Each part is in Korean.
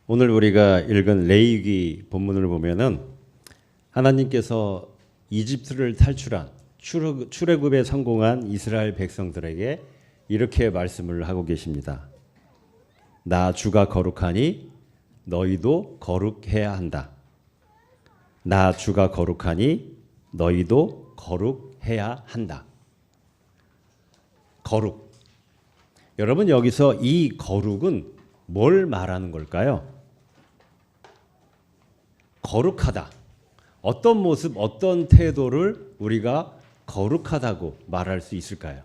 오늘 우리가 읽은 레위기 본문을 보면은 하나님께서 이집트를 탈출한 출애굽에 성공한 이스라엘 백성들에게 이렇게 말씀을 하고 계십니다. 나 주가 거룩하니 너희도 거룩해야 한다. 나 주가 거룩하니 너희도 거룩해야 한다. 거룩. 여러분 여기서 이 거룩은 뭘 말하는 걸까요? 거룩하다. 어떤 모습, 어떤 태도를 우리가 거룩하다고 말할 수 있을까요?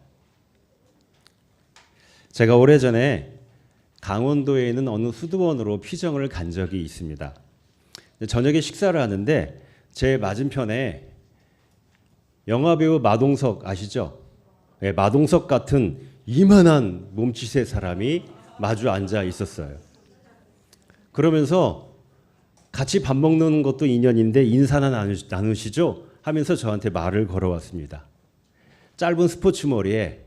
제가 오래전에 강원도에 있는 어느 수도원으로 피정을 간 적이 있습니다. 저녁에 식사를 하는데 제 맞은편에 영화배우 마동석 아시죠? 네, 마동석 같은 이만한 몸짓의 사람이 마주 앉아 있었어요. 그러면서 같이 밥 먹는 것도 인연인데 인사나 나누시죠? 하면서 저한테 말을 걸어왔습니다. 짧은 스포츠 머리에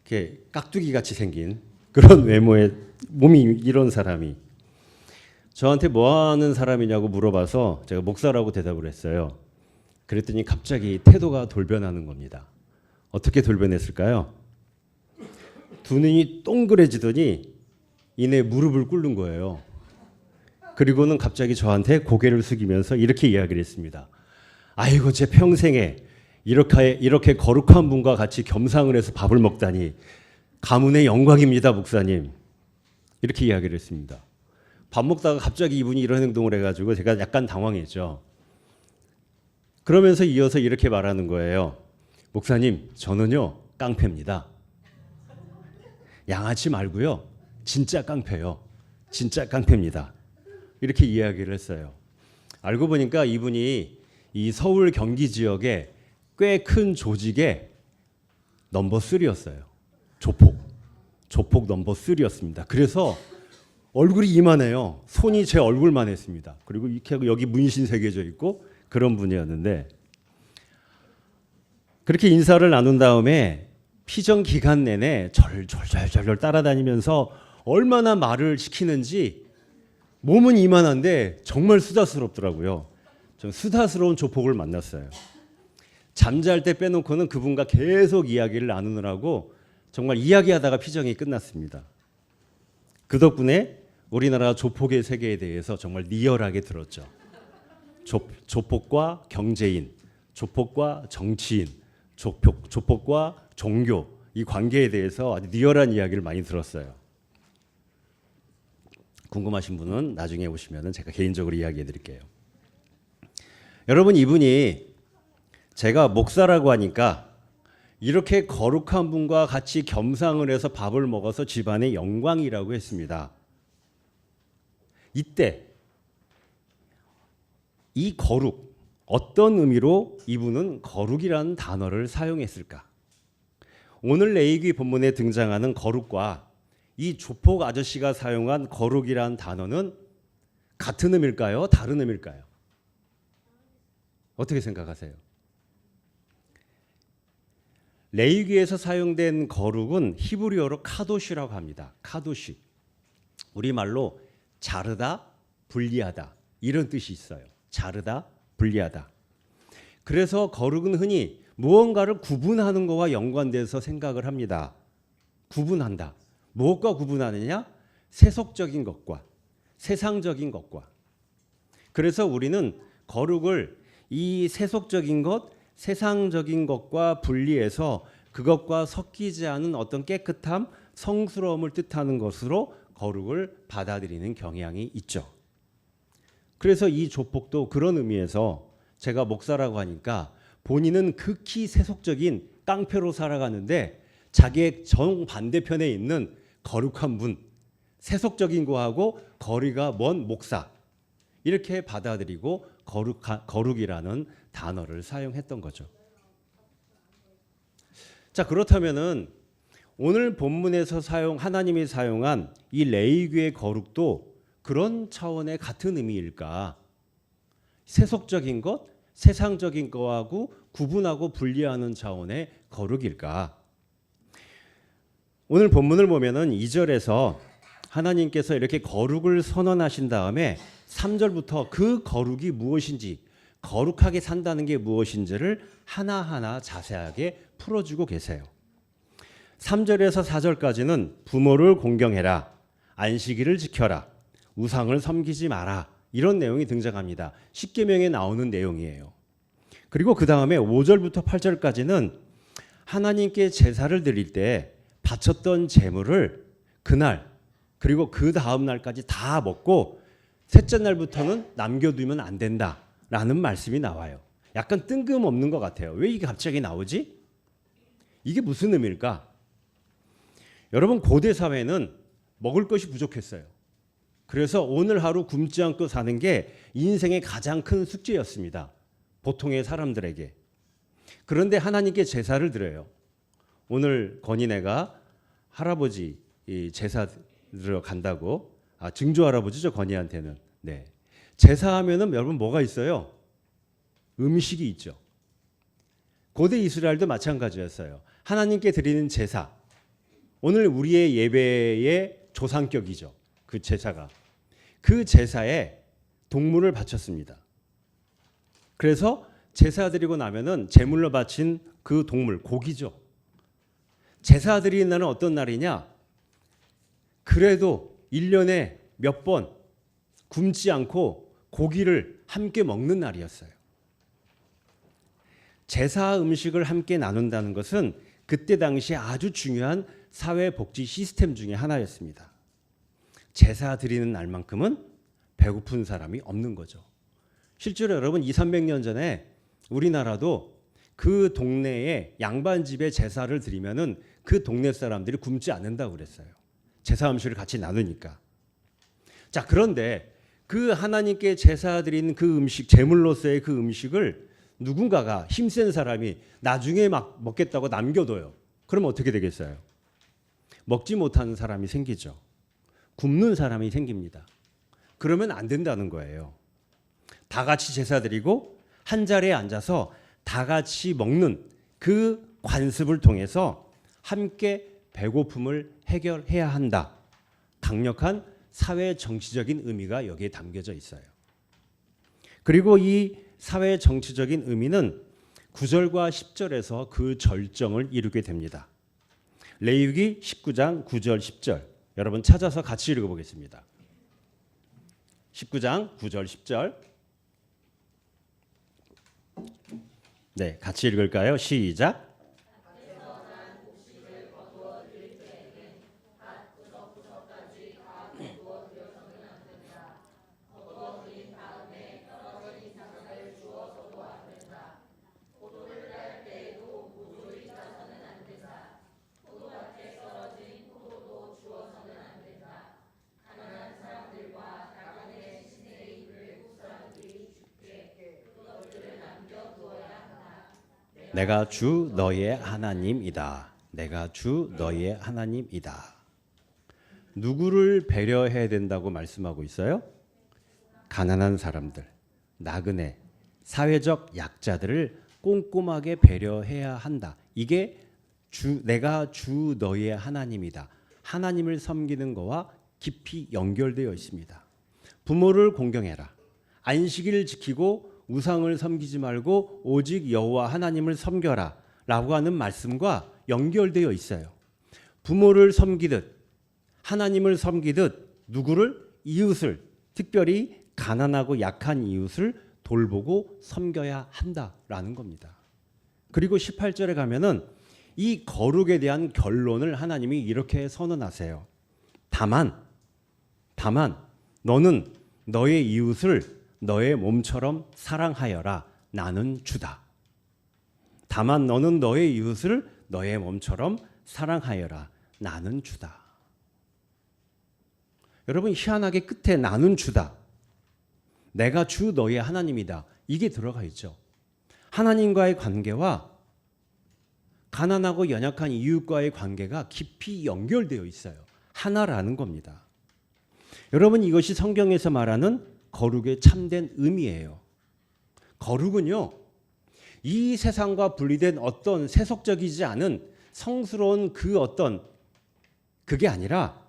이렇게 깍두기 같이 생긴 그런 외모의 몸이 이런 사람이 저한테 뭐 하는 사람이냐고 물어봐서 제가 목사라고 대답을 했어요. 그랬더니 갑자기 태도가 돌변하는 겁니다. 어떻게 돌변했을까요? 두 눈이 동그래지더니 이내 무릎을 꿇는 거예요. 그리고는 갑자기 저한테 고개를 숙이면서 이렇게 이야기를 했습니다. 아이고 제 평생에 이렇게 거룩한 분과 같이 겸상을 해서 밥을 먹다니 가문의 영광입니다, 목사님. 이렇게 이야기를 했습니다. 밥 먹다가 갑자기 이분이 이런 행동을 해가지고 제가 약간 당황했죠. 그러면서 이어서 이렇게 말하는 거예요. 목사님, 저는요 깡패입니다. 양아치 말고요. 진짜 깡패요. 진짜 깡패입니다. 이렇게 이야기를 했어요. 알고 보니까 이분이 이 서울 경기 지역에 꽤 큰 조직의 넘버 3였어요. 조폭 넘버 3였습니다. 그래서 얼굴이 이만해요. 손이 제 얼굴만 했습니다. 그리고 이렇게 하고 여기 문신 새겨져 있고 그런 분이었는데 그렇게 인사를 나눈 다음에 피정 기간 내내 절절절절 따라다니면서 얼마나 말을 시키는지 몸은 이만한데 정말 수다스럽더라고요. 좀 수다스러운 조폭을 만났어요. 잠잘 때 빼놓고는 그분과 계속 이야기를 나누느라고 정말 이야기하다가 피정이 끝났습니다. 그 덕분에 우리나라 조폭의 세계에 대해서 정말 리얼하게 들었죠. 조폭과 경제인, 조폭과 정치인, 조폭과 종교 이 관계에 대해서 아주 리얼한 이야기를 많이 들었어요. 궁금하신 분은 나중에 오시면 제가 개인적으로 이야기해 드릴게요. 여러분 이분이 제가 목사라고 하니까 이렇게 거룩한 분과 같이 겸상을 해서 밥을 먹어서 집안의 영광이라고 했습니다. 이때 이 거룩 어떤 의미로 이분은 거룩이라는 단어를 사용했을까? 오늘 레위기 본문에 등장하는 거룩과 이 조폭 아저씨가 사용한 거룩이라는 단어는 같은 의미일까요? 다른 의미일까요? 어떻게 생각하세요? 레위기에서 사용된 거룩은 히브리어로 카도시라고 합니다. 카도시. 우리말로 자르다, 분리하다 이런 뜻이 있어요. 자르다, 분리하다. 그래서 거룩은 흔히 무언가를 구분하는 것과 연관돼서 생각을 합니다. 구분한다. 무엇과 구분하느냐? 세속적인 것과 세상적인 것과. 그래서 우리는 거룩을 이 세속적인 것, 세상적인 것과 분리해서 그것과 섞이지 않은 어떤 깨끗함, 성스러움을 뜻하는 것으로 거룩을 받아들이는 경향이 있죠. 그래서 이 조폭도 그런 의미에서 제가 목사라고 하니까 본인은 극히 세속적인 깡패로 살아가는데 자기의 정반대편에 있는 거룩한 분, 세속적인 거하고 거리가 먼 목사 이렇게 받아들이고 거룩이라는 단어를 사용했던 거죠. 자, 그렇다면은 오늘 본문에서 하나님이 사용한 이 레위기의 거룩도 그런 차원의 같은 의미일까? 세속적인 것, 세상적인 거하고 구분하고 분리하는 차원의 거룩일까? 오늘 본문을 보면은 2절에서 하나님께서 이렇게 거룩을 선언하신 다음에 3절부터 그 거룩이 무엇인지, 거룩하게 산다는 게 무엇인지를 하나하나 자세하게 풀어주고 계세요. 3절에서 4절까지는 부모를 공경해라, 안식일을 지켜라, 우상을 섬기지 마라, 이런 내용이 등장합니다. 십계명에 나오는 내용이에요. 그리고 그 다음에 5절부터 8절까지는 하나님께 제사를 드릴 때 바쳤던 제물을 그날 그리고 그 다음 날까지 다 먹고 셋째 날부터는 남겨두면 안 된다라는 말씀이 나와요. 약간 뜬금없는 것 같아요. 왜 이게 갑자기 나오지? 이게 무슨 의미일까? 여러분, 고대 사회는 먹을 것이 부족했어요. 그래서 오늘 하루 굶지 않고 사는 게 인생의 가장 큰 숙제였습니다. 보통의 사람들에게. 그런데 하나님께 제사를 드려요. 오늘 건이네가 할아버지 제사 드려 간다고, 증조 할아버지죠, 건이한테는. 네. 제사하면은 여러분 뭐가 있어요? 음식이 있죠. 고대 이스라엘도 마찬가지였어요. 하나님께 드리는 제사. 오늘 우리의 예배의 조상격이죠. 그 제사가. 그 제사에 동물을 바쳤습니다. 그래서 제사 드리고 나면은 제물로 바친 그 동물, 고기죠. 제사 드리는 날은 어떤 날이냐? 그래도 1년에 몇 번 굶지 않고 고기를 함께 먹는 날이었어요. 제사 음식을 함께 나눈다는 것은 그때 당시 아주 중요한 사회복지 시스템 중에 하나였습니다. 제사 드리는 날만큼은 배고픈 사람이 없는 거죠. 실제로 여러분 200~300년 전에 우리나라도 그 동네에 양반집에 제사를 드리면은 그 동네 사람들이 굶지 않는다고 그랬어요. 제사 음식을 같이 나누니까. 자, 그런데 그 하나님께 제사 드린 그 음식, 제물로서의 그 음식을 누군가가 힘센 사람이 나중에 막 먹겠다고 남겨둬요. 그러면 어떻게 되겠어요? 먹지 못하는 사람이 생기죠. 굶는 사람이 생깁니다. 그러면 안 된다는 거예요. 다 같이 제사 드리고 한 자리에 앉아서 다 같이 먹는 그 관습을 통해서 함께 배고픔을 해결해야 한다. 강력한 사회 정치적인 의미가 여기에 담겨져 있어요. 그리고 이 사회 정치적인 의미는 9절과 10절에서 그 절정을 이루게 됩니다. 레위기 19장 9절 10절 여러분 찾아서 같이 읽어보겠습니다. 19장 9절 10절 네, 같이 읽을까요? 시작. 내가 주 너의 하나님이다. 내가 주 너의 하나님이다. 누구를 배려해야 된다고 말씀하고 있어요? 가난한 사람들, 나그네, 사회적 약자들을 꼼꼼하게 배려해야 한다. 이게 내가 주 너의 하나님이다. 하나님을 섬기는 거와 깊이 연결되어 있습니다. 부모를 공경해라. 안식일을 지키고 우상을 섬기지 말고 오직 여호와 하나님을 섬겨라 라고 하는 말씀과 연결되어 있어요. 부모를 섬기듯 하나님을 섬기듯 누구를? 이웃을, 특별히 가난하고 약한 이웃을 돌보고 섬겨야 한다라는 겁니다. 그리고 18절에 가면은 이 거룩에 대한 결론을 하나님이 이렇게 선언하세요. 다만 너는 너의 이웃을 너의 몸처럼 사랑하여라. 나는 주다. 다만 너는 너의 이웃을 너의 몸처럼 사랑하여라. 나는 주다. 여러분 희한하게 끝에 나는 주다. 내가 주 너의 하나님이다. 이게 들어가 있죠. 하나님과의 관계와 가난하고 연약한 이웃과의 관계가 깊이 연결되어 있어요. 하나라는 겁니다. 여러분 이것이 성경에서 말하는 거룩의 참된 의미예요. 거룩은요, 이 세상과 분리된 어떤 세속적이지 않은 성스러운 그게 아니라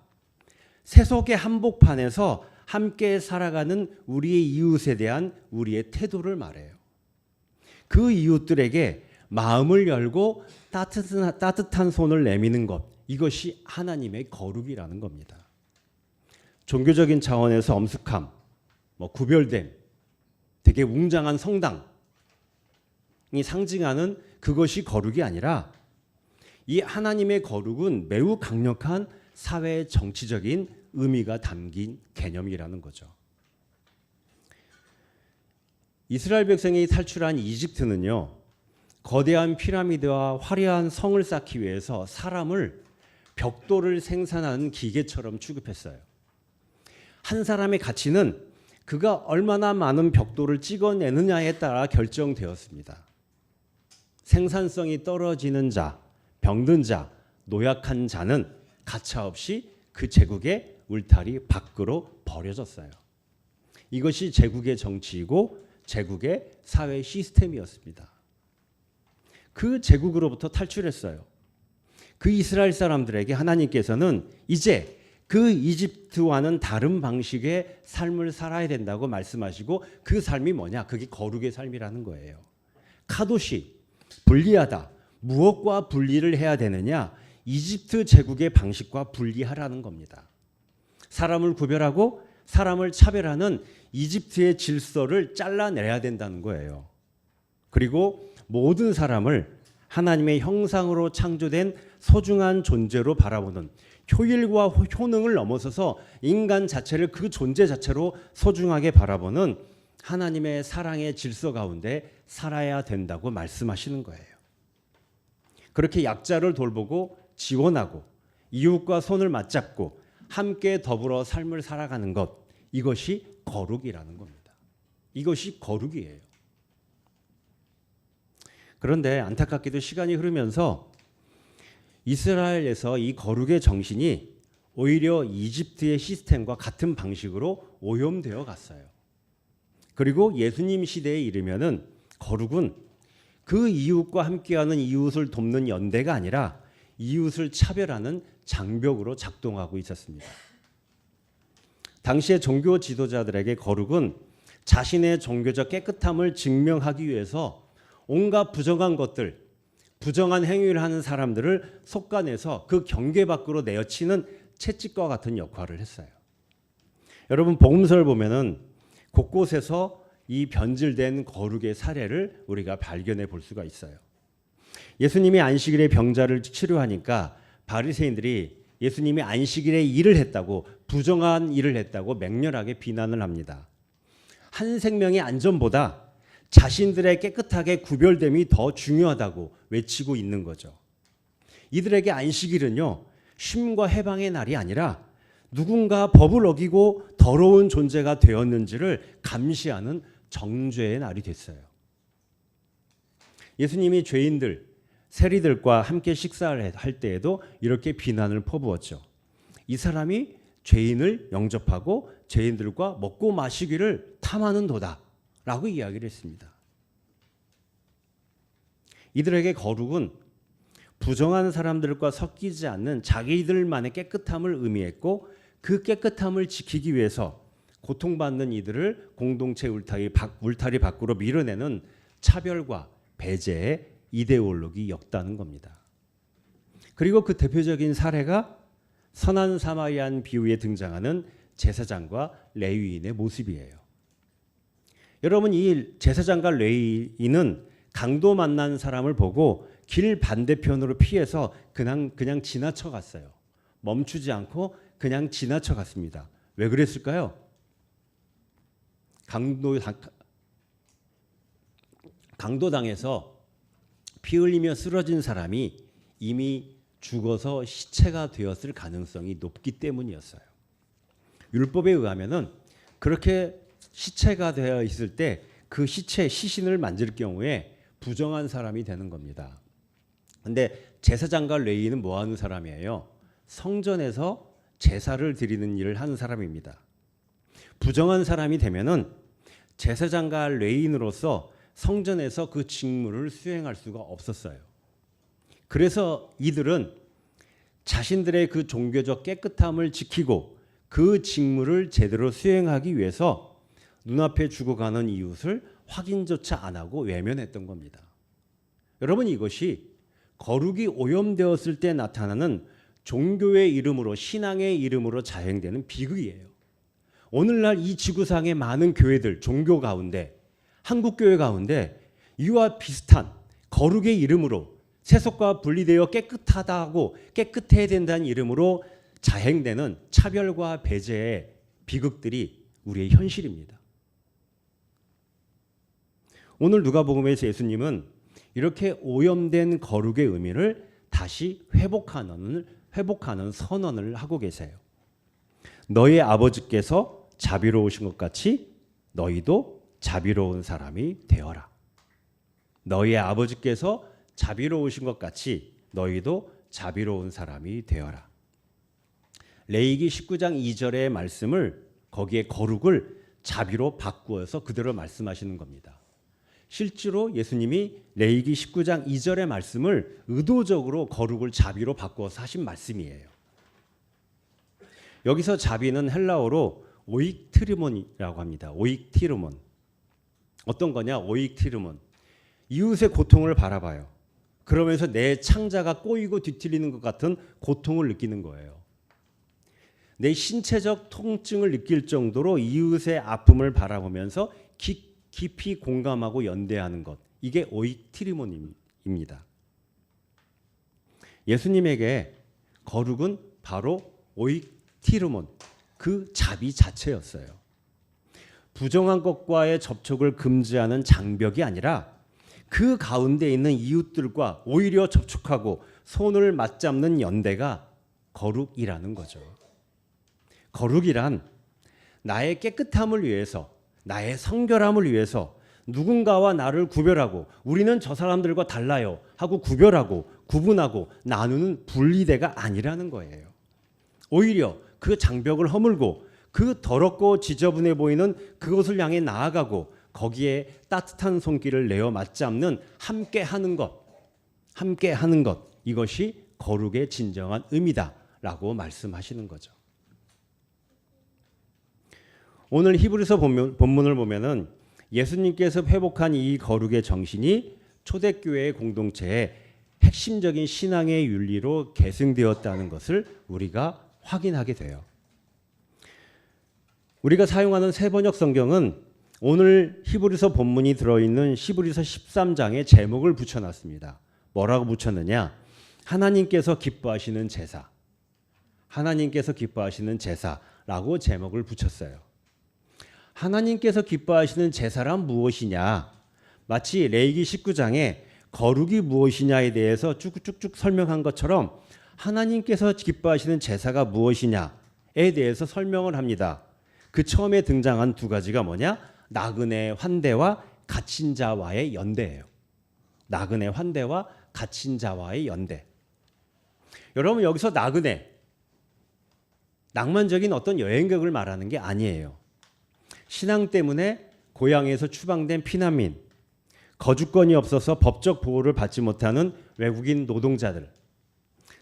세속의 한복판에서 함께 살아가는 우리의 이웃에 대한 우리의 태도를 말해요. 그 이웃들에게 마음을 열고 따뜻한 손을 내미는 것, 이것이 하나님의 거룩이라는 겁니다. 종교적인 차원에서 엄숙함, 구별됨, 되게 웅장한 성당이 상징하는 그것이 거룩이 아니라 이 하나님의 거룩은 매우 강력한 사회 정치적인 의미가 담긴 개념이라는 거죠. 이스라엘 백성이 탈출한 이집트는요, 거대한 피라미드와 화려한 성을 쌓기 위해서 사람을 벽돌을 생산하는 기계처럼 취급했어요. 한 사람의 가치는 그가 얼마나 많은 벽돌을 찍어내느냐에 따라 결정되었습니다. 생산성이 떨어지는 자, 병든 자, 노약한 자는 가차없이 그 제국의 울타리 밖으로 버려졌어요. 이것이 제국의 정치이고 제국의 사회 시스템이었습니다. 그 제국으로부터 탈출했어요. 그 이스라엘 사람들에게 하나님께서는 이제 그 이집트와는 다른 방식의 삶을 살아야 된다고 말씀하시고, 그 삶이 뭐냐? 그게 거룩의 삶이라는 거예요. 카도시, 분리하다. 무엇과 분리를 해야 되느냐? 이집트 제국의 방식과 분리하라는 겁니다. 사람을 구별하고 사람을 차별하는 이집트의 질서를 잘라내야 된다는 거예요. 그리고 모든 사람을 하나님의 형상으로 창조된 소중한 존재로 바라보는, 효율과 효능을 넘어서서 인간 자체를 그 존재 자체로 소중하게 바라보는 하나님의 사랑의 질서 가운데 살아야 된다고 말씀하시는 거예요. 그렇게 약자를 돌보고 지원하고 이웃과 손을 맞잡고 함께 더불어 삶을 살아가는 것, 이것이 거룩이라는 겁니다. 이것이 거룩이에요. 그런데 안타깝게도 시간이 흐르면서 이스라엘에서 이 거룩의 정신이 오히려 이집트의 시스템과 같은 방식으로 오염되어 갔어요. 그리고 예수님 시대에 이르면은 거룩은 그 이웃과 함께하는 이웃을 돕는 연대가 아니라 이웃을 차별하는 장벽으로 작동하고 있었습니다. 당시의 종교 지도자들에게 거룩은 자신의 종교적 깨끗함을 증명하기 위해서 온갖 부정한 것들, 부정한 행위를 하는 사람들을 속아내서 그 경계 밖으로 내어치는 채찍과 같은 역할을 했어요. 여러분, 복음서를 보면은 곳곳에서 이 변질된 거룩의 사례를 우리가 발견해 볼 수가 있어요. 예수님이 안식일에 병자를 치료하니까 바리새인들이 예수님이 안식일에 일을 했다고, 부정한 일을 했다고 맹렬하게 비난을 합니다. 한 생명의 안전보다 자신들의 깨끗하게 구별됨이 더 중요하다고 외치고 있는 거죠. 이들에게 안식일은요, 쉼과 해방의 날이 아니라 누군가 법을 어기고 더러운 존재가 되었는지를 감시하는 정죄의 날이 됐어요. 예수님이 죄인들, 세리들과 함께 식사를 할 때에도 이렇게 비난을 퍼부었죠. 이 사람이 죄인을 영접하고 죄인들과 먹고 마시기를 탐하는도다 라고 이야기를 했습니다. 이들에게 거룩은 부정한 사람들과 섞이지 않는 자기들만의 깨끗함을 의미했고, 그 깨끗함을 지키기 위해서 고통받는 이들을 공동체 울타리 밖으로 밀어내는 차별과 배제의 이데올로기였다는 겁니다. 그리고 그 대표적인 사례가 선한 사마리안 비유에 등장하는 제사장과 레위인의 모습이에요. 여러분, 이 제사장과 레위인은 강도 만난 사람을 보고 길 반대편으로 피해서 그냥 지나쳐 갔어요. 멈추지 않고 그냥 지나쳐 갔습니다. 왜 그랬을까요? 강도당해서 피 흘리며 쓰러진 사람이 이미 죽어서 시체가 되었을 가능성이 높기 때문이었어요. 율법에 의하면은 그렇게 시체가 되어 있을 때 그 시신을 만질 경우에 부정한 사람이 되는 겁니다. 근데 제사장과 레위인은 뭐 하는 사람이에요? 성전에서 제사를 드리는 일을 하는 사람입니다. 부정한 사람이 되면은 제사장과 레위인으로서 성전에서 그 직무를 수행할 수가 없었어요. 그래서 이들은 자신들의 그 종교적 깨끗함을 지키고 그 직무를 제대로 수행하기 위해서 눈앞에 죽어가는 이웃을 확인조차 안 하고 외면했던 겁니다. 여러분, 이것이 거룩이 오염되었을 때 나타나는 종교의 이름으로, 신앙의 이름으로 자행되는 비극이에요. 오늘날 이 지구상의 많은 교회들, 종교 가운데, 한국교회 가운데 이와 비슷한 거룩의 이름으로 세속과 분리되어 깨끗하다고, 깨끗해야 된다는 이름으로 자행되는 차별과 배제의 비극들이 우리의 현실입니다. 오늘 누가복음에서 예수님은 이렇게 오염된 거룩의 의미를 다시 회복하는 선언을 하고 계세요. 너희 아버지께서 자비로우신 것 같이 너희도 자비로운 사람이 되어라. 너희의 아버지께서 자비로우신 것 같이 너희도 자비로운 사람이 되어라. 레위기 19장 2절의 말씀을, 거기에 거룩을 자비로 바꾸어서 그대로 말씀하시는 겁니다. 실제로 예수님이 레위기 19장 2절의 말씀을 의도적으로 거룩을 자비로 바꾸어서 하신 말씀이에요. 여기서 자비는 헬라어로 오익티르몬이라고 합니다. 오익티르몬. 어떤 거냐? 오익티르몬. 이웃의 고통을 바라봐요. 그러면서 내 창자가 꼬이고 뒤틀리는 것 같은 고통을 느끼는 거예요. 내 신체적 통증을 느낄 정도로 이웃의 아픔을 바라보면서 깊이 공감하고 연대하는 것. 이게 오익티르몬입니다. 예수님에게 거룩은 바로 오익티르몬, 그 자비 자체였어요. 부정한 것과의 접촉을 금지하는 장벽이 아니라 그 가운데 있는 이웃들과 오히려 접촉하고 손을 맞잡는 연대가 거룩이라는 거죠. 거룩이란 나의 깨끗함을 위해서, 나의 성결함을 위해서 누군가와 나를 구별하고 우리는 저 사람들과 달라요 하고 구별하고 구분하고 나누는 분리대가 아니라는 거예요. 오히려 그 장벽을 허물고 그 더럽고 지저분해 보이는 그것을 향해 나아가고 거기에 따뜻한 손길을 내어 맞잡는 함께하는 것, 이것이 거룩의 진정한 의미다라고 말씀하시는 거죠. 오늘 히브리서 본문을 보면은 예수님께서 회복한 이 거룩의 정신이 초대교회의 공동체의 핵심적인 신앙의 윤리로 계승되었다는 것을 우리가 확인하게 돼요. 우리가 사용하는 새번역 성경은 오늘 히브리서 본문이 들어있는 히브리서 13장에 제목을 붙여놨습니다. 뭐라고 붙였느냐? 하나님께서 기뻐하시는 제사. 하나님께서 기뻐하시는 제사라고 제목을 붙였어요. 하나님께서 기뻐하시는 제사란 무엇이냐? 마치 레위기 19장에 거룩이 무엇이냐에 대해서 쭉쭉쭉 설명한 것처럼 하나님께서 기뻐하시는 제사가 무엇이냐에 대해서 설명을 합니다. 그 처음에 등장한 두 가지가 뭐냐? 나그네 환대와 갇힌 자와의 연대예요. 나그네 환대와 갇힌 자와의 연대. 여러분, 여기서 나그네, 낭만적인 어떤 여행객을 말하는 게 아니에요. 신앙 때문에 고향에서 추방된 피난민, 거주권이 없어서 법적 보호를 받지 못하는 외국인 노동자들,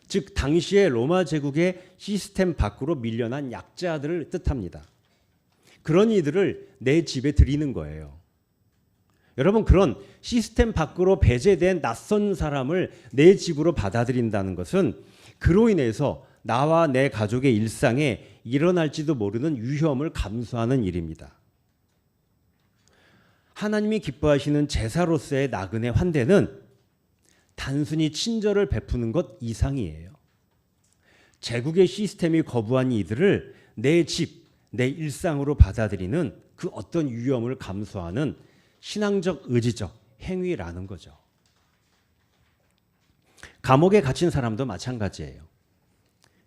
즉 당시의 로마 제국의 시스템 밖으로 밀려난 약자들을 뜻합니다. 그런 이들을 내 집에 들이는 거예요. 여러분, 그런 시스템 밖으로 배제된 낯선 사람을 내 집으로 받아들인다는 것은 그로 인해서 나와 내 가족의 일상에 일어날지도 모르는 위험을 감수하는 일입니다. 하나님이 기뻐하시는 제사로서의 나그네 환대는 단순히 친절을 베푸는 것 이상이에요. 제국의 시스템이 거부한 이들을 내 집, 내 일상으로 받아들이는 그 어떤 위험을 감수하는 신앙적 의지적 행위라는 거죠. 감옥에 갇힌 사람도 마찬가지예요.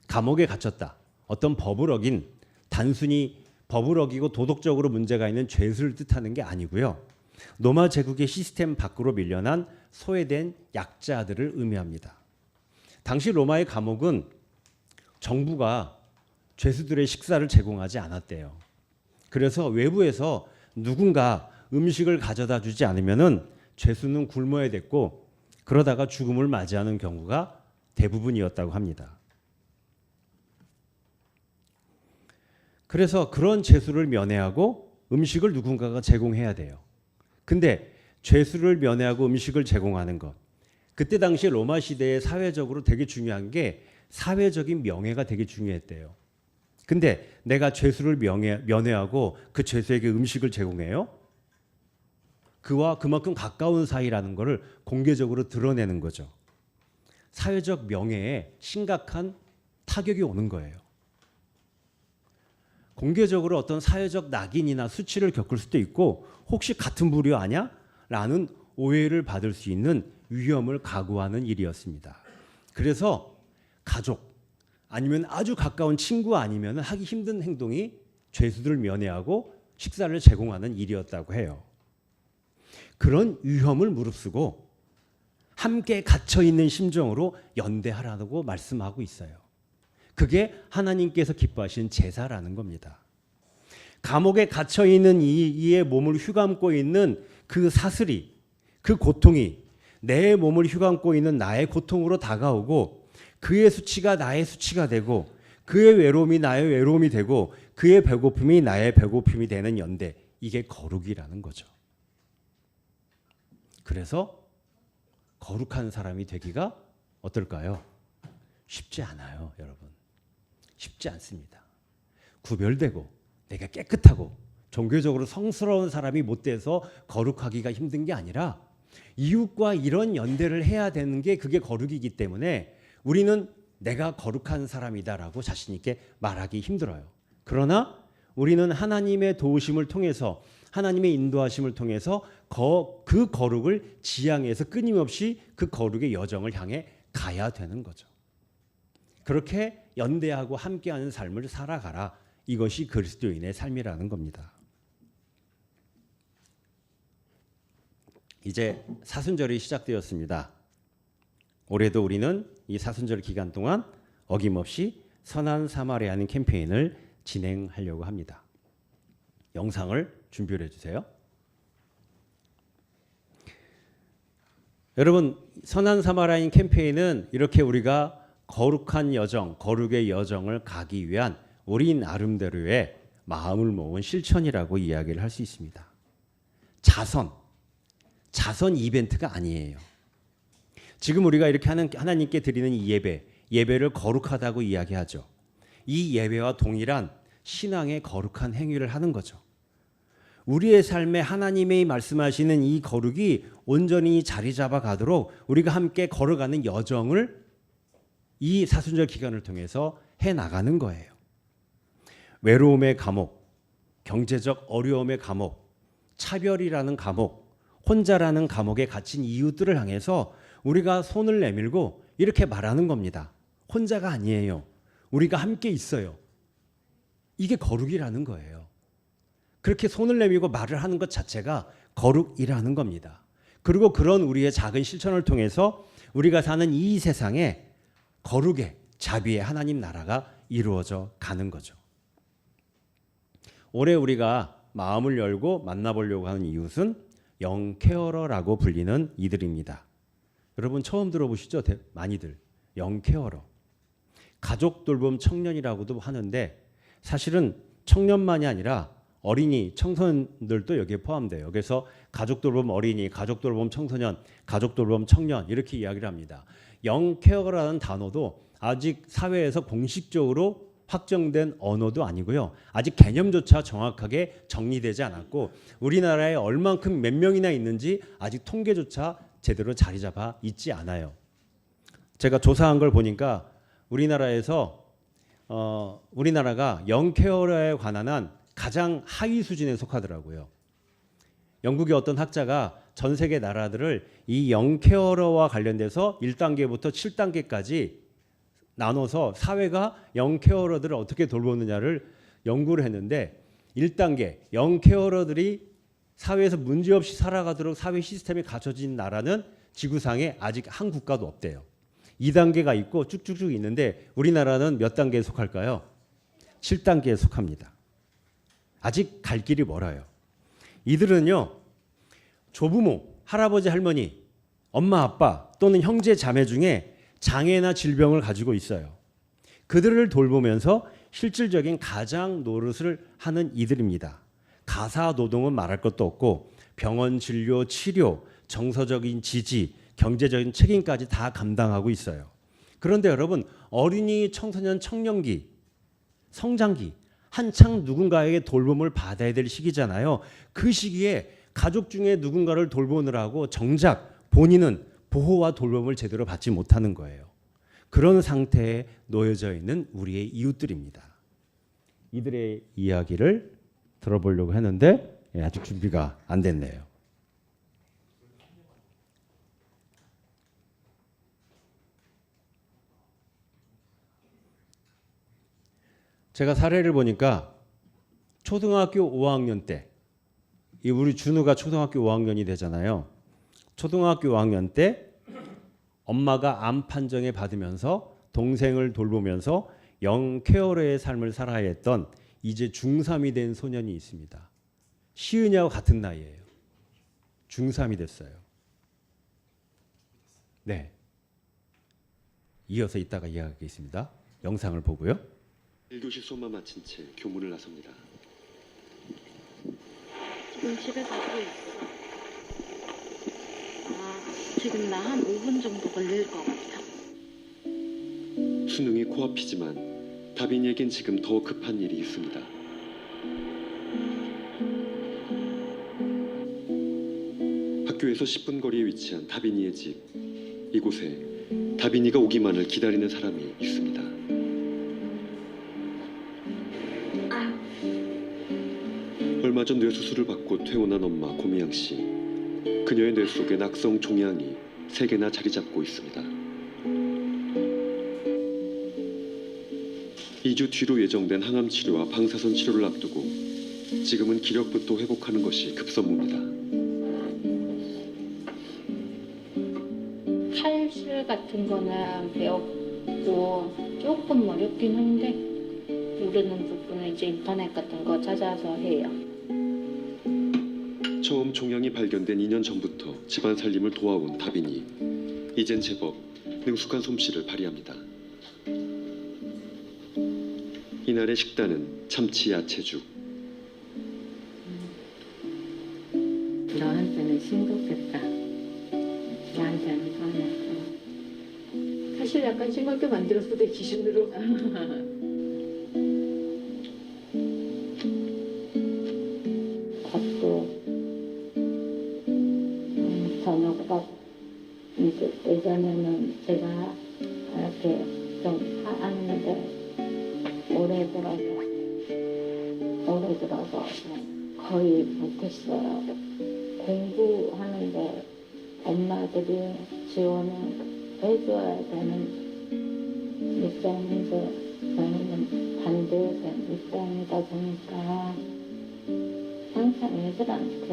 감옥에 갇혔다. 어떤 법을 어긴, 단순히 법을 어기고 도덕적으로 문제가 있는 죄수를 뜻하는 게 아니고요. 로마 제국의 시스템 밖으로 밀려난 소외된 약자들을 의미합니다. 당시 로마의 감옥은 정부가 죄수들의 식사를 제공하지 않았대요. 그래서 외부에서 누군가 음식을 가져다 주지 않으면은 죄수는 굶어야 됐고 그러다가 죽음을 맞이하는 경우가 대부분이었다고 합니다. 그래서 그런 죄수를 면회하고 음식을 누군가가 제공해야 돼요. 근데 죄수를 면회하고 음식을 제공하는 것. 그때 당시 로마 시대에 사회적으로 되게 중요한 게 사회적인 명예가 되게 중요했대요. 근데 내가 죄수를 면회하고 그 죄수에게 음식을 제공해요. 그와 그만큼 가까운 사이라는 것을 공개적으로 드러내는 거죠. 사회적 명예에 심각한 타격이 오는 거예요. 공개적으로 어떤 사회적 낙인이나 수치를 겪을 수도 있고 혹시 같은 부류 아냐? 라는 오해를 받을 수 있는 위험을 각오하는 일이었습니다. 그래서 가족 아니면 아주 가까운 친구 아니면 하기 힘든 행동이 죄수들을 면회하고 식사를 제공하는 일이었다고 해요. 그런 위험을 무릅쓰고 함께 갇혀있는 심정으로 연대하라고 말씀하고 있어요. 그게 하나님께서 기뻐하신 제사라는 겁니다. 감옥에 갇혀있는 이의 몸을 휘감고 있는 그 사슬이, 그 고통이 내 몸을 휘감고 있는 나의 고통으로 다가오고 그의 수치가 나의 수치가 되고 그의 외로움이 나의 외로움이 되고 그의 배고픔이 나의 배고픔이 되는 연대, 이게 거룩이라는 거죠. 그래서 거룩한 사람이 되기가 어떨까요? 쉽지 않아요, 여러분. 쉽지 않습니다. 구별되고 내가 깨끗하고 종교적으로 성스러운 사람이 못 돼서 거룩하기가 힘든 게 아니라 이웃과 이런 연대를 해야 되는 게 그게 거룩이기 때문에 우리는 내가 거룩한 사람이다라고 자신 있게 말하기 힘들어요. 그러나 우리는 하나님의 도우심을 통해서 하나님의 인도하심을 통해서 그 거룩을 지향해서 끊임없이 그 거룩의 여정을 향해 가야 되는 거죠. 그렇게 연대하고 함께하는 삶을 살아가라. 이것이 그리스도인의 삶이라는 겁니다. 이제 사순절이 시작되었습니다. 올해도 우리는 이 사순절 기간 동안 어김없이 선한 사마리아인 캠페인을 진행하려고 합니다. 영상을 준비를 해주세요. 여러분, 선한 사마리아인 캠페인은 이렇게 우리가 거룩한 여정, 거룩의 여정을 가기 위한 우리 나름대로의 마음을 모은 실천이라고 이야기를 할 수 있습니다. 자선 이벤트가 아니에요. 지금 우리가 이렇게 하나님께 드리는 이 예배를 거룩하다고 이야기하죠. 이 예배와 동일한 신앙의 거룩한 행위를 하는 거죠. 우리의 삶에 하나님이 말씀하시는 이 거룩이 온전히 자리 잡아 가도록 우리가 함께 걸어가는 여정을 이 사순절 기간을 통해서 해 나가는 거예요. 외로움의 감옥, 경제적 어려움의 감옥, 차별이라는 감옥, 혼자라는 감옥에 갇힌 이웃들을 향해서 우리가 손을 내밀고 이렇게 말하는 겁니다. 혼자가 아니에요. 우리가 함께 있어요. 이게 거룩이라는 거예요. 그렇게 손을 내밀고 말을 하는 것 자체가 거룩이라는 겁니다. 그리고 그런 우리의 작은 실천을 통해서 우리가 사는 이 세상에 거룩의 자비의 하나님 나라가 이루어져 가는 거죠. 올해 우리가 마음을 열고 만나보려고 하는 이웃은 영케어러라고 불리는 이들입니다. 여러분 처음 들어보시죠? 많이들. 영케어러. 가족 돌봄 청년이라고도 하는데 사실은 청년만이 아니라 어린이, 청소년들도 여기에 포함돼요. 그래서 가족 돌봄 어린이, 가족 돌봄 청소년, 가족 돌봄 청년 이렇게 이야기를 합니다. 영케어라는 단어도 아직 사회에서 공식적으로 확정된 언어도 아니고요. 아직 개념조차 정확하게 정리되지 않았고 우리나라에 얼만큼 몇 명이나 있는지 아직 통계조차 제대로 자리 잡아 있지 않아요. 제가 조사한 걸 보니까 우리나라가 영케어러에 관한 한 가장 하위 수준에 속하더라고요. 영국의 어떤 학자가 전 세계 나라들을 이 영케어러와 관련돼서 1단계부터 7단계까지 나눠서 사회가 영케어러들을 어떻게 돌보느냐를 연구를 했는데 1단계 영케어러들이 사회에서 문제없이 살아가도록 사회 시스템이 갖춰진 나라는 지구상에 아직 한 국가도 없대요. 2단계가 있고 쭉쭉쭉 있는데 우리나라는 몇 단계에 속할까요? 7단계에 속합니다. 아직 갈 길이 멀어요. 이들은요, 조부모, 할아버지, 할머니, 엄마, 아빠 또는 형제, 자매 중에 장애나 질병을 가지고 있어요. 그들을 돌보면서 실질적인 가장 노릇을 하는 이들입니다. 가사 노동은 말할 것도 없고 병원 진료, 치료, 정서적인 지지, 경제적인 책임까지 다 감당하고 있어요. 그런데 여러분, 어린이, 청소년, 청년기, 성장기, 한창 누군가에게 돌봄을 받아야 될 시기잖아요. 그 시기에 가족 중에 누군가를 돌보느라고 정작 본인은 보호와 돌봄을 제대로 받지 못하는 거예요. 그런 상태에 놓여져 있는 우리의 이웃들입니다. 이들의 이야기를 들어보려고 했는데 아직 준비가 안 됐네요. 제가 사례를 보니까 초등학교 5학년 때, 우리 준우가 초등학교 5학년이 되잖아요. 초등학교 5학년 때 엄마가 암 판정을 받으면서 동생을 돌보면서 영케어러의 삶을 살아야 했던 이제 중3이 된 소년이 있습니다. 시은이하고 같은 나이예요. 중3이 됐어요. 네. 이어서 이따가 이야기하겠습니다. 영상을 보고요. 1교시 수업만 마친 채 교문을 나섭니다. 지금 집에 가고 있어. 지금 나 한 5분 정도 걸릴 것 같아. 수능이 코앞이지만 다빈이에겐 지금 더 급한 일이 있습니다. 학교에서 10분 거리에 위치한 다빈이의 집. 이곳에 다빈이가 오기만을 기다리는 사람이 있습니다. 얼마 전 뇌수술을 받고 퇴원한 엄마 고미양 씨. 그녀의 뇌 속에 낙성 종양이 3개나 자리 잡고 있습니다. 2주 뒤로 예정된 항암 치료와 방사선 치료를 앞두고 지금은 기력부터 회복하는 것이 급선무입니다. 칼질 같은 거는 배웠고 조금 어렵긴 한데 모르는 부분은 이제 인터넷 같은 거 찾아서 해요. 처음 종양이 발견된 2년 전부터 집안 살림을 도와온 다빈이. 이젠 제법 능숙한 솜씨를 발휘합니다. 이날의 식단은 참치 야채죽. 너한테는 싱겁겠다. 나한테는 편했어. 사실 약간 싱겁게 만들었어 내 기준으로. 밥도 저녁밥 이제 예전에는 제가 이렇게 좀 하는데 올해 들어서 거의 못했어요. 공부하는데 엄마들이 지원을 해줘야 되는 입장인데 저희는 반대된 입장이다 보니까 항상 애들한테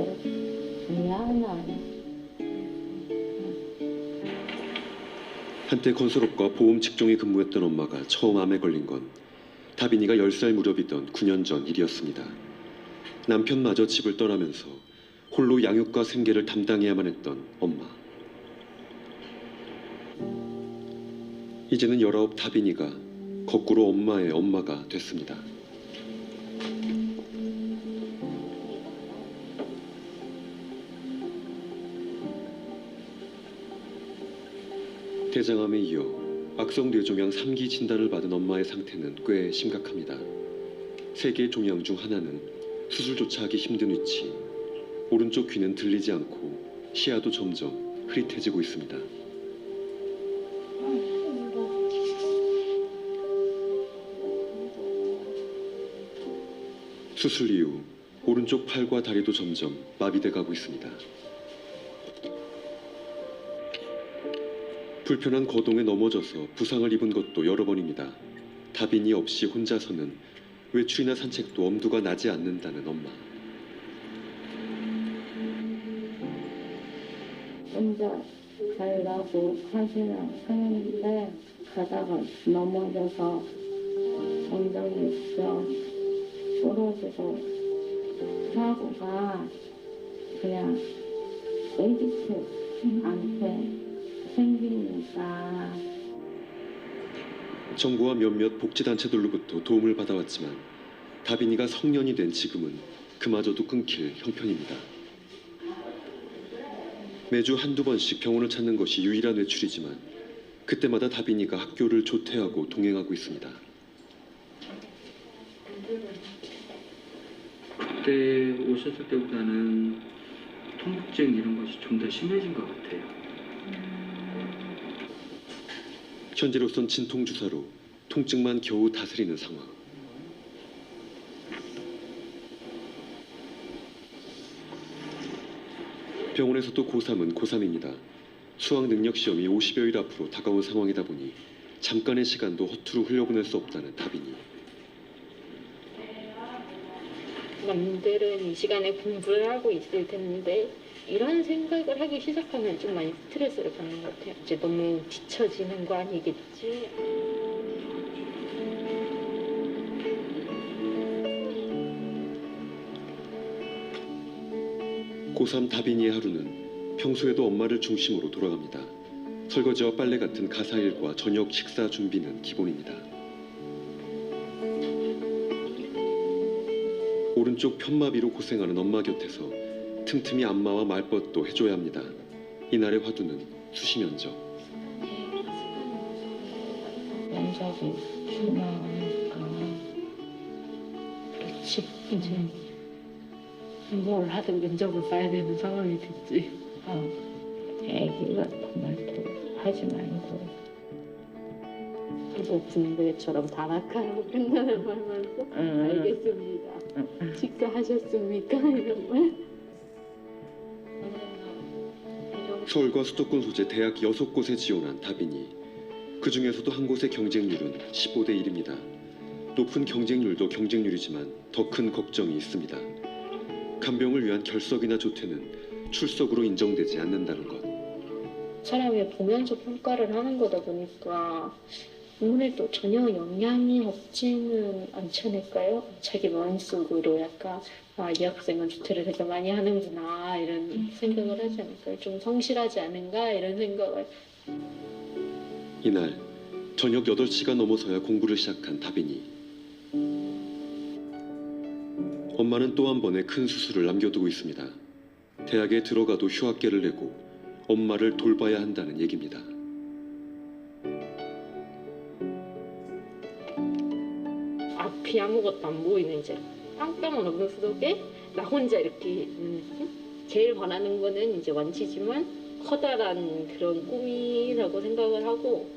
미안한. 한때 건설업과 보험 직종에 근무했던 엄마가 처음 암에 걸린 건 다빈이가 10살 무렵이던 9년 전 일이었습니다. 남편마저 집을 떠나면서 홀로 양육과 생계를 담당해야만 했던 엄마. 이제는 19 다빈이가 거꾸로 엄마의 엄마가 됐습니다. 대장암에 이어 악성 뇌종양 3기 진단을 받은 엄마의 상태는 꽤 심각합니다. 3개의 종양 중 하나는 수술조차 하기 힘든 위치. 오른쪽 귀는 들리지 않고 시야도 점점 흐릿해지고 있습니다. 수술 이후 오른쪽 팔과 다리도 점점 마비돼 가고 있습니다. 불편한 거동에 넘어져서 부상을 입은 것도 여러 번입니다. 다빈이 없이 혼자서는 외출이나 산책도 엄두가 나지 않는다는 엄마. 혼자 살라고 하시는 하는데 가다가 넘어져서 엉덩이 뼈 부러지고 사고가 그냥 의기치 않게 생기니까 정부와 몇몇 복지단체들로부터 도움을 받아왔지만 다빈이가 성년이 된 지금은 그마저도 끊길 형편입니다. 매주 한두 번씩 병원을 찾는 것이 유일한 외출이지만 그때마다 다빈이가 학교를 조퇴하고 동행하고 있습니다. 그때 오셨을 때보다는 통증 이런 것이 좀 더 심해진 것 같아요. 현재로선 진통주사로 통증만 겨우 다스리는 상황. 병원에서도 고3은 고3입니다. 수학 능력 시험이 50여일 앞으로 다가온 상황이다 보니 잠깐의 시간도 허투루 흘려보낼 수 없다는 다빈이. 남들은 이 시간에 공부를 하고 있을 텐데 이런 생각을 하기 시작하면 좀 많이 스트레스를 받는 것 같아요. 이제 너무 뒤처지는 거 아니겠지? 고3 다빈이의 하루는 평소에도 엄마를 중심으로 돌아갑니다. 설거지와 빨래 같은 가사일과 저녁 식사 준비는 기본입니다. 오른쪽 편마비로 고생하는 엄마 곁에서 틈틈이 안마와 말벗도 해줘야 합니다. 이날의 화두는 수시 면접. 면접이 중요하니까 그렇지 이제 뭘 하든 면접을 봐야 되는 상황이 됐지. 애기 같은 말도 하지 말고 뭐 군대처럼 단학하라고 끝나는 말면서 알겠습니다. 식사하셨습니까? 이런 말. 서울과 수도권 소재 대학 6곳에 지원한 다빈이. 그 중에서도 한 곳의 경쟁률은 15대 1입니다. 높은 경쟁률도 경쟁률이지만 더 큰 걱정이 있습니다. 간병을 위한 결석이나 조퇴는 출석으로 인정되지 않는다는 것. 사람이 보면서 평가를 하는 거다 보니까 아무래도 전혀 영향이 없지는 않지 않을까요? 자기 마음속으로 약간 이 학생은 조퇴를 되게 많이 하는구나 이런 생각을 하지 않을까요? 좀 성실하지 않은가 이런 생각을. 이날 저녁 8시가 넘어서야 공부를 시작한 다빈이. 엄마는 또 한 번의 큰 수술을 남겨두고 있습니다. 대학에 들어가도 휴학계를 내고 엄마를 돌봐야 한다는 얘기입니다. 앞이 아무것도 안 보이는 이제 깜깜한 어둠 속에 나 혼자 이렇게 있는 느낌? 제일 원하는 거는 이제 완치지만 커다란 그런 꿈이라고 생각을 하고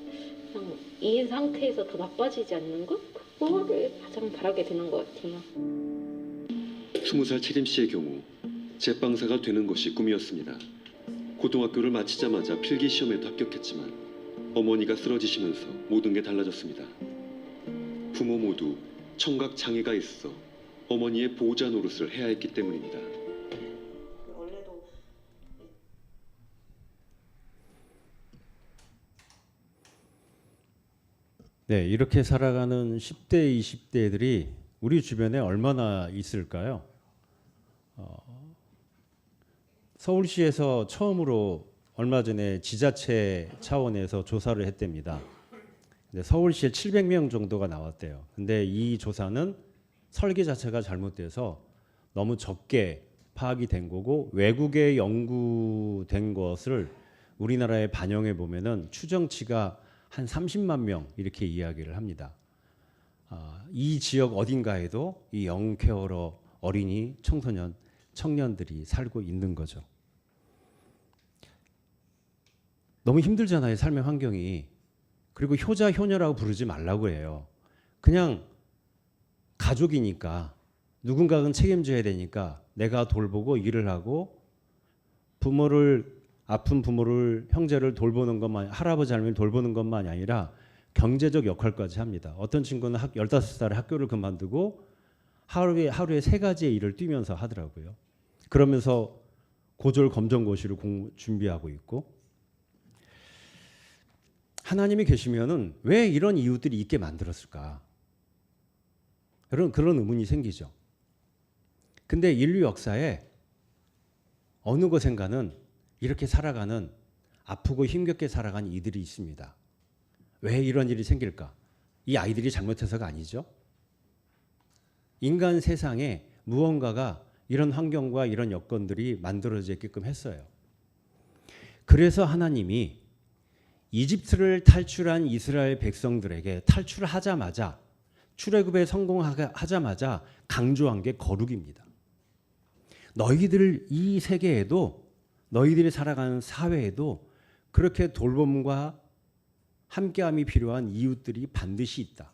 그냥 이 상태에서 더 나빠지지 않는 것? 그거를 가장 바라게 되는 것 같아요. 20살 채림 씨의 경우 제빵사가 되는 것이 꿈이었습니다. 고등학교를 마치자마자 필기 시험에도 합격했지만 어머니가 쓰러지시면서 모든 게 달라졌습니다. 부모 모두 청각 장애가 있어 어머니의 보호자 노릇을 해야 했기 때문입니다. 네, 이렇게 살아가는 10대, 20대들이 우리 주변에 얼마나 있을까요? 서울시에서 처음으로 얼마 전에 지자체 차원에서 조사를 했답니다. 근데 서울시에 700명 정도가 나왔대요. 근데 이 조사는 설계 자체가 잘못돼서 너무 적게 파악이 된 거고 외국에 연구된 것을 우리나라에 반영해 보면은 추정치가 한 30만 명 이렇게 이야기를 합니다. 이 지역 어딘가에도 이 영케어러 어린이, 청소년, 청년들이 살고 있는 거죠. 너무 힘들잖아요, 삶의 환경이. 그리고 효자, 효녀라고 부르지 말라고 해요. 그냥 가족이니까 누군가는 책임져야 되니까 내가 돌보고 일을 하고 아픈 부모를, 형제를 돌보는 것만, 할아버지 할머니를 돌보는 것만이 아니라 경제적 역할까지 합니다. 어떤 친구는 15살에 학교를 그만두고 하루에 3가지의 일을 뛰면서 하더라고요. 그러면서 고졸 검정고시를 준비하고 있고. 하나님이 계시면은 왜 이런 이유들이 있게 만들었을까? 그런 의문이 생기죠. 근데 인류 역사에 어느 곳엔가는 이렇게 살아가는, 아프고 힘겹게 살아간 이들이 있습니다. 왜 이런 일이 생길까? 이 아이들이 잘못해서가 아니죠. 인간 세상에 무언가가 이런 환경과 이런 여건들이 만들어지게끔 했어요. 그래서 하나님이 이집트를 탈출한 이스라엘 백성들에게 탈출하자마자 출애굽에 성공하자마자 강조한 게 거룩입니다. 너희들 이 세계에도 너희들이 살아가는 사회에도 그렇게 돌봄과 함께함이 필요한 이웃들이 반드시 있다.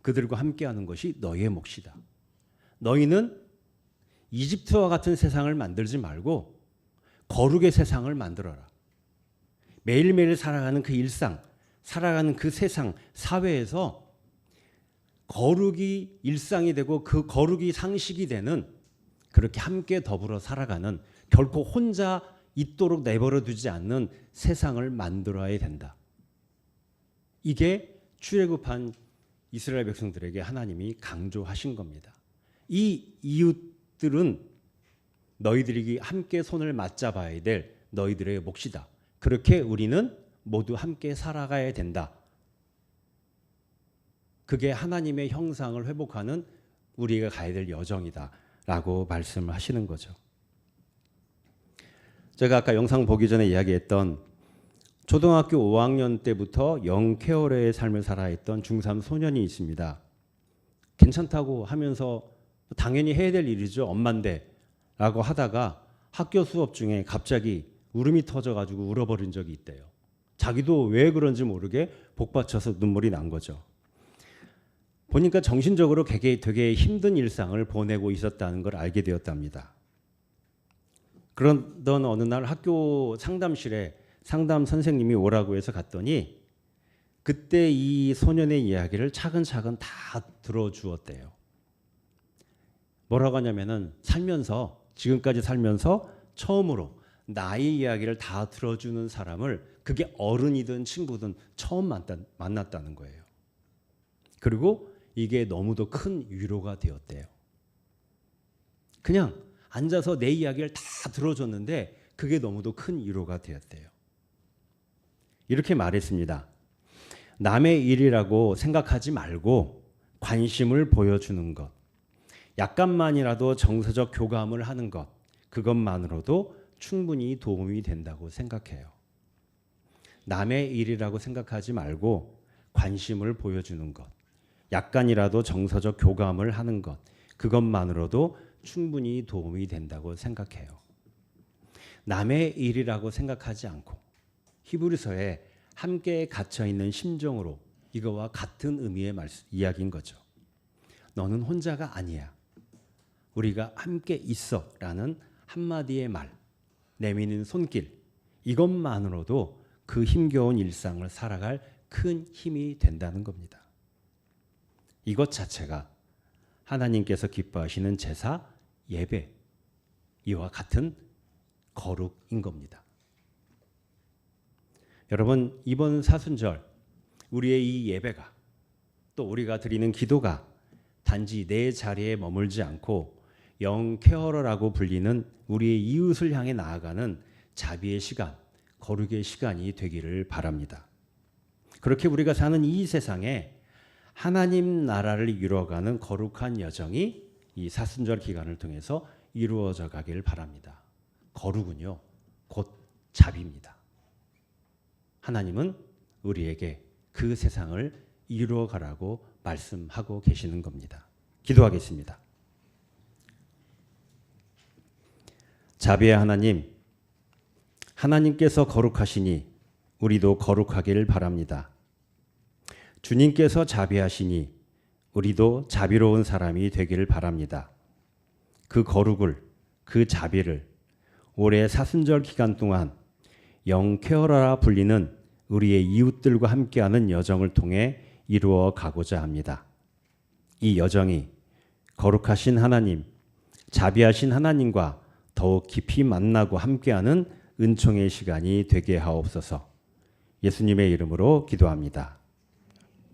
그들과 함께하는 것이 너희의 몫이다. 너희는 이집트와 같은 세상을 만들지 말고 거룩의 세상을 만들어라. 매일매일 살아가는 그 일상, 살아가는 그 세상, 사회에서 거룩이 일상이 되고 그 거룩이 상식이 되는 그렇게 함께 더불어 살아가는 결코 혼자 있도록 내버려 두지 않는 세상을 만들어야 된다. 이게 출애굽한 이스라엘 백성들에게 하나님이 강조하신 겁니다. 이 이웃들은 너희들이 함께 손을 맞잡아야 될 너희들의 몫이다. 그렇게 우리는 모두 함께 살아가야 된다. 그게 하나님의 형상을 회복하는 우리가 가야 될 여정이다 라고 말씀을 하시는 거죠. 제가 아까 영상 보기 전에 이야기했던 초등학교 5학년 때부터 영케어러의 삶을 살아야 했던 중3 소년이 있습니다. 괜찮다고 하면서 당연히 해야 될 일이죠. 엄만데 라고 하다가 학교 수업 중에 갑자기 울음이 터져가지고 울어버린 적이 있대요. 자기도 왜 그런지 모르게 복받쳐서 눈물이 난 거죠. 보니까 정신적으로 되게 힘든 일상을 보내고 있었다는 걸 알게 되었답니다. 그러던 어느 날 학교 상담실에 상담 선생님이 오라고 해서 갔더니 그때 이 소년의 이야기를 차근차근 다 들어주었대요. 뭐라고 하냐면은 지금까지 살면서 처음으로 나의 이야기를 다 들어주는 사람을 그게 어른이든 친구든 처음 만났다는 거예요. 그리고 이게 너무도 큰 위로가 되었대요. 그냥 앉아서 내 이야기를 다 들어줬는데 그게 너무도 큰 위로가 되었대요. 이렇게 말했습니다. 남의 일이라고 생각하지 말고 관심을 보여주는 것, 약간만이라도 정서적 교감을 하는 것, 그것만으로도 충분히 도움이 된다고 생각해요. 남의 일이라고 생각하지 말고 관심을 보여주는 것, 약간이라도 정서적 교감을 하는 것, 그것만으로도 충분히 도움이 된다고 생각해요. 남의 일이라고 생각하지 않고 히브리서에 함께 갇혀있는 심정으로 이거와 같은 의미의 이야기인 거죠. 너는 혼자가 아니야. 우리가 함께 있어 라는 한마디의 말, 내미는 손길, 이것만으로도 그 힘겨운 일상을 살아갈 큰 힘이 된다는 겁니다. 이것 자체가 하나님께서 기뻐하시는 제사, 예배, 이와 같은 거룩인 겁니다. 여러분, 이번 사순절 우리의 이 예배가 또 우리가 드리는 기도가 단지 내 자리에 머물지 않고 영케어러라고 불리는 우리의 이웃을 향해 나아가는 자비의 시간, 거룩의 시간이 되기를 바랍니다. 그렇게 우리가 사는 이 세상에 하나님 나라를 이루어가는 거룩한 여정이 이 사순절 기간을 통해서 이루어져 가길 바랍니다. 거룩은요, 곧 자비입니다. 하나님은 우리에게 그 세상을 이루어 가라고 말씀하고 계시는 겁니다. 기도하겠습니다. 자비의 하나님, 하나님께서 거룩하시니 우리도 거룩하기를 바랍니다. 주님께서 자비하시니 우리도 자비로운 사람이 되기를 바랍니다. 그 거룩을, 그 자비를 올해 사순절 기간 동안 영케어러라 불리는 우리의 이웃들과 함께하는 여정을 통해 이루어 가고자 합니다. 이 여정이 거룩하신 하나님, 자비하신 하나님과 더욱 깊이 만나고 함께하는 은총의 시간이 되게 하옵소서. 예수님의 이름으로 기도합니다.